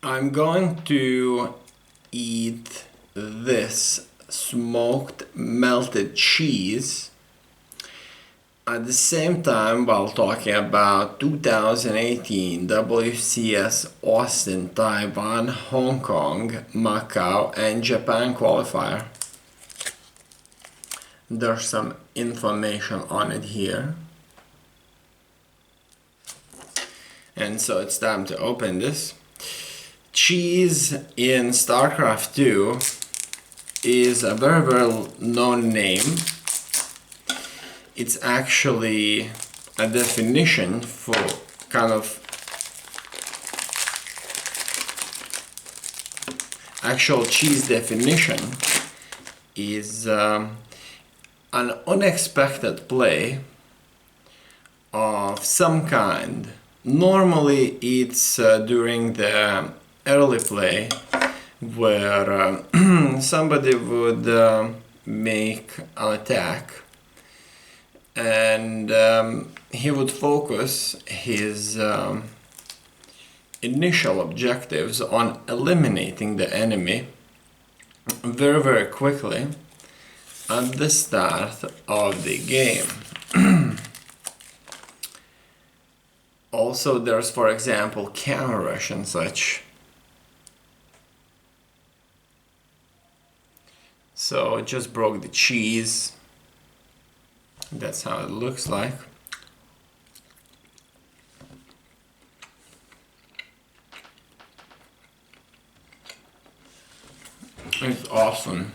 I'm going to eat this smoked melted cheese at the same time while talking about 2018 WCS Austin, Taiwan, Hong Kong, Macau, and Japan qualifier. There's some information on it here. And so it's time to open this. Cheese in StarCraft 2 is a very well known name. It's actually a definition for kind of actual cheese definition is an unexpected play of some kind. Normally it's during the early play where somebody would make an attack and he would focus his initial objectives on eliminating the enemy very quickly at the start of the game. Also there's, for example, camera rush and such. So it just broke the cheese. That's how it looks like. It's awesome.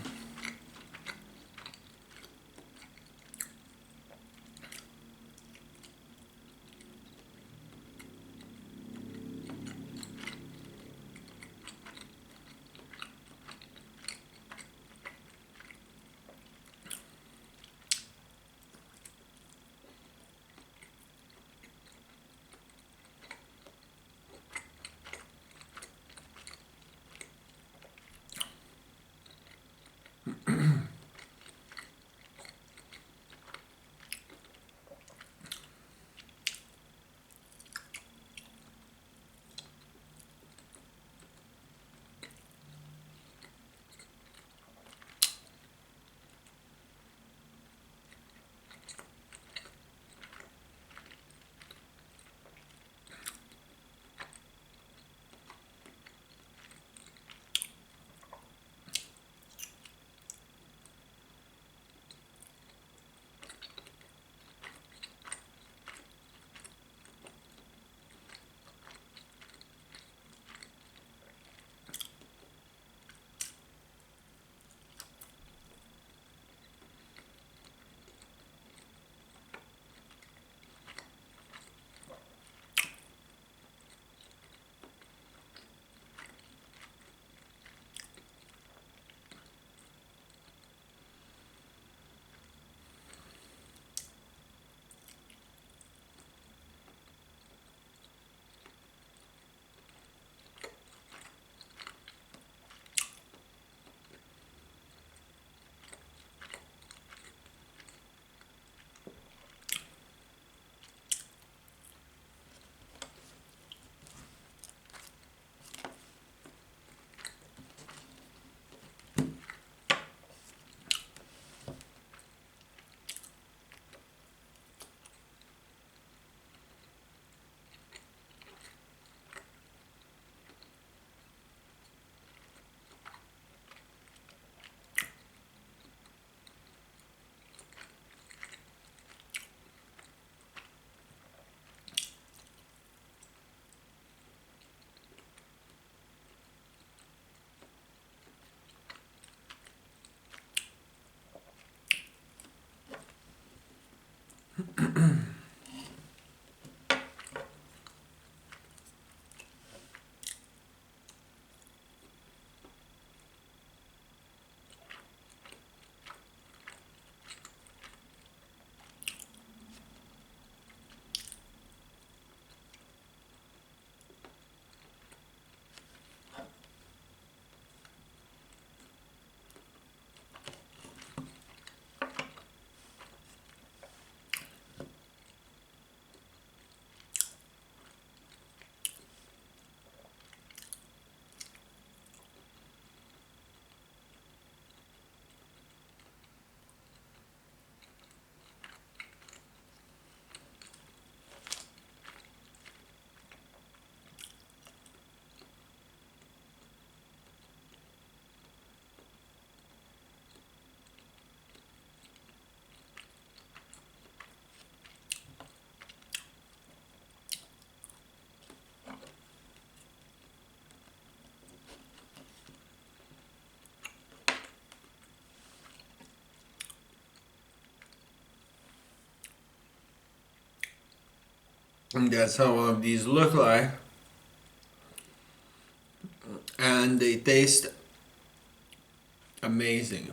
And that's how all of these look like. And they taste amazing.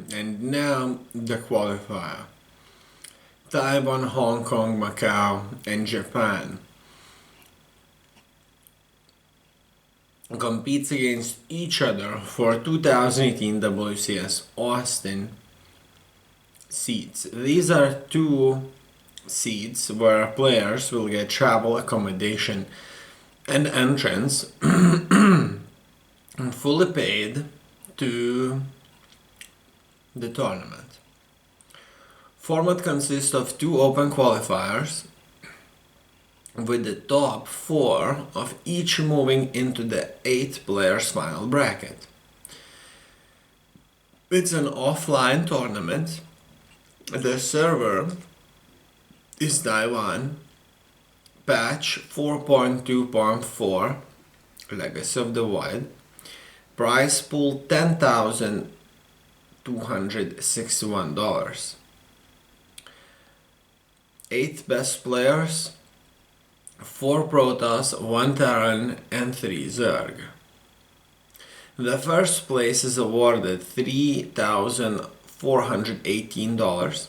And now the qualifier. Taiwan, Hong Kong, Macau, and Japan competes against each other for 2018 WCS Austin seats. These are two seats where players will get travel, accommodation, and entrance fully paid to the tournament. Format consists of two open qualifiers, with the top 4 of each moving into the 8 players final bracket. It's an offline tournament. The server is Taiwan, patch 4.2.4, Legacy of the Wild, prize pool $10,261. 8 best players, 4 Protoss, 1 Terran, and 3 Zerg. The first place is awarded $3,418.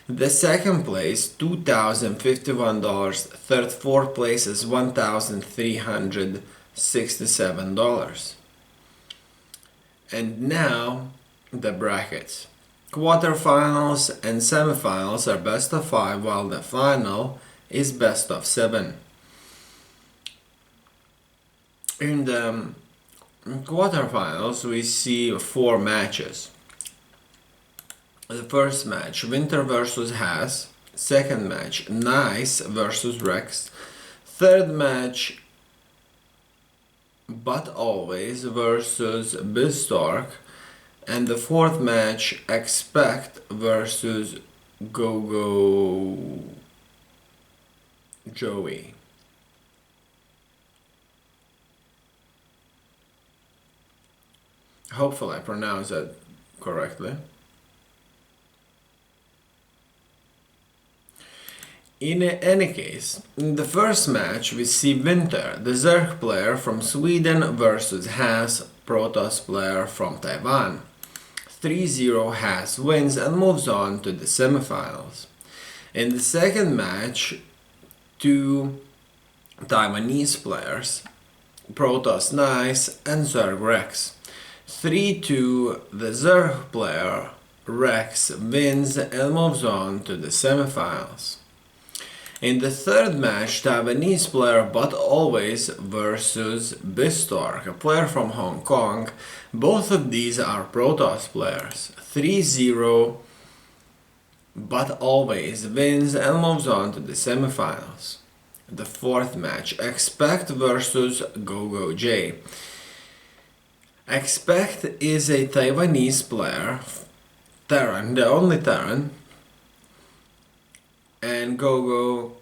The second place, $2,051. Third, fourth place is $1,367. And now, the brackets. Quarterfinals and semifinals are best of 5, while the final is best of 7. In the quarterfinals, we see 4 matches. The first match, Winter versus Haas. Second match, Nice versus Rex. Third match, But Always versus Bistork. And the fourth match, Expect versus Go Joey. Hopefully I pronounced that correctly. In any case, in the first match we see Winter, the Zerg player from Sweden versus Haas, Protoss player from Taiwan. 3-0 Haas wins and moves on to the semifinals. In the second match, two Taiwanese players, Protoss Nice and Zerg Rex. 3-2 the Zerg player Rex wins and moves on to the semifinals. In the third match, Taiwanese player But Always versus Bistork, a player from Hong Kong. Both of these are Protoss players. 3-0 But Always wins and moves on to the semifinals. The fourth match, Expect versus GoGoJ. Expect is a Taiwanese player, Terran, the only Terran, and Gogo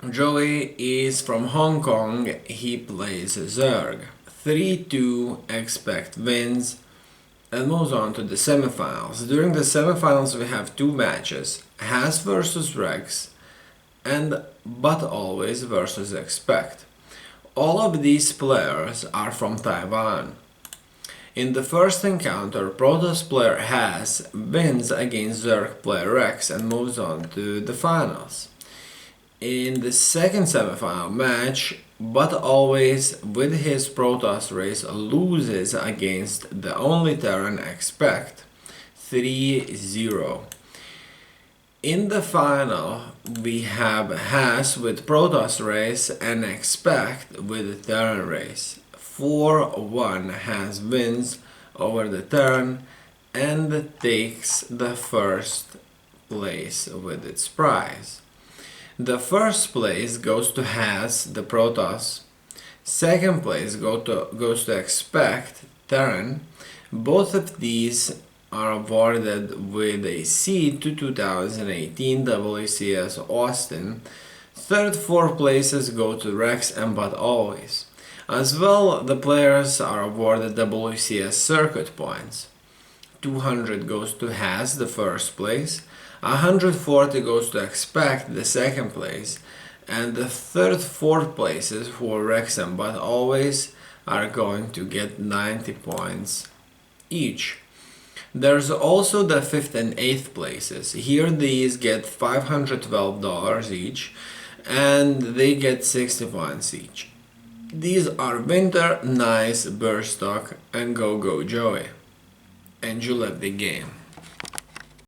Joey is from Hong Kong, he plays Zerg. 3-2 Expect wins and moves on to the semifinals. During the semifinals we have two matches, Haas versus Rex and But Always versus Expect. All of these players are from Taiwan. In the first encounter, Protoss player Haas wins against Zerg player Rex and moves on to the finals. In the second semifinal match, But Always with his Protoss race loses against the only Terran Expect, 3-0. In the final, we have Haas with Protoss race and Expect with Terran race. 4-1 Haas wins over the Terran and takes the first place with its prize. The first place goes to Haas, the Protoss. Second place goes to Expect, Terran. Both of these are awarded with a seed to 2018 WCS Austin. Third, fourth places go to Rex and But Always. As well, the players are awarded WCS circuit points. 200 goes to Haas, the first place. 140 goes to Expect, the second place. And the third, fourth places for Rex and But Always are going to get 90 points each. There's also the 5th and 8th places. Here these get $512 each and they get 60 points each. These are Winter, Nice, Burstock and Go Go Joey. And you left the game.